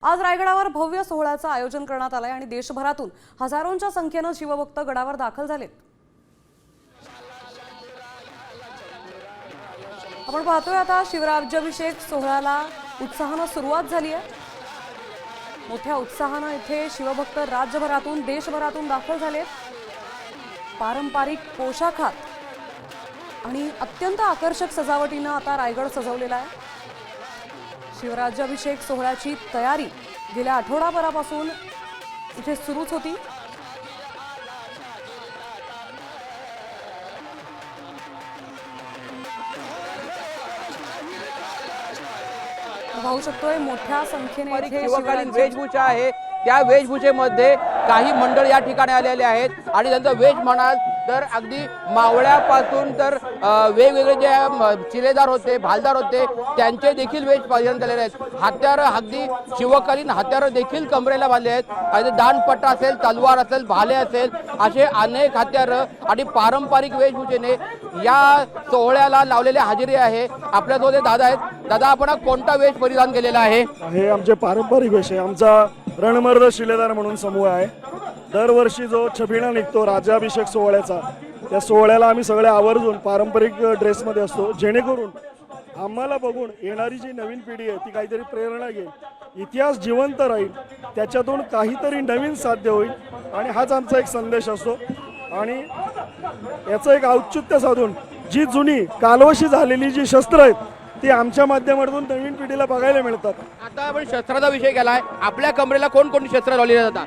आज रायगडावर भव्य सोहळ्याचं आयोजन करण्यात आलंय आणि देशभरातून हजारोंच्या संख्येने शिवभक्त गडावर दाखल झालेत। आपण पाहतोय आता शिवराज्याभिषेक सोहळ्याला उत्साहाने सुरुवात झाली आहे। मोठ्या उत्साहाने इथे शिवभक्त राज्यभरातून देशभरातून दाखल झालेत। पारंपरिक पोशाखात आणि अत्यंत आकर्षक सजावटीने आता रायगड सजवलेला आहे। शिवराज्याभिषेक सोहळ्याची तयारी गेल्या आठवडाभरापासून इथे सुरूच होती। पाहू शकतोय मोठ्या संख्येने इथे शिवकालीन वेशभूषा आहे। त्या वेशभूषेमध्ये काही मंडळ या ठिकाणी आलेले आहेत आणि त्यांचा वेश म्हणाल तर अगदी मावळ्यापासून तर वेगवेगळे जे शिलेदार होते भालदार होते त्यांचे देखील वेश परिधान केलेले आहेत। हत्यार अगदी शिवकालीन हत्यार देखील कमरेला बांधले आहेत आणि दांडपट्टा असेल तलवार असेल भाले असेल असे अनेक हत्यार आणि पारंपरिक वेशभूषेने या सोहळ्याला लावलेली हजेरी आहे। आपल्यासोबत दादा आहेत। दादा आपण कोणता वेश परिधान केलेला आहे? हे आमचे पारंपरिक वेश आहे। आमचा रणमर्द शिलेदार म्हणून समूह आहे। दरवर्षी जो छबिना निघतो राज्याभिषेक सोहळ्याचा त्या सोहळ्याला आम्ही सगळे आवर्जून पारंपरिक ड्रेसमध्ये असतो जेणेकरून आम्हाला बघून येणारी जी नवीन पिढी आहे ती काहीतरी प्रेरणा घेईल, इतिहास जिवंत राहील, त्याच्यातून काहीतरी नवीन साध्य होईल आणि हाच आमचा एक संदेश असतो। आणि याचं एक औचित्य साधून जी जुनी कालवशी झालेली जी शस्त्र आहेत ती आमच्या माध्यमातून नवीन पिढीला बघायला मिळतात। आता आपण शस्त्राचा विषय केलाय। आपल्या कमरेला कोणकोणती शस्त्र लावली जातात?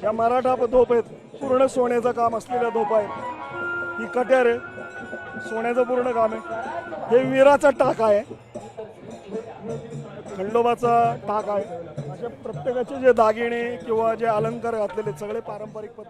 या मराठा तोफ आहेत, पूर्ण सोन्याचं काम असलेल्या तोफ आहेत। ही कट्यार आहे, सोन्याचं पूर्ण काम आहे। हे वीराचा टाक आहे, खंडोबाचा टाक आहे। अशा प्रत्येकाचे जे दागिने किंवा जे अलंकार घातलेले सगळे पारंपरिक पद्धती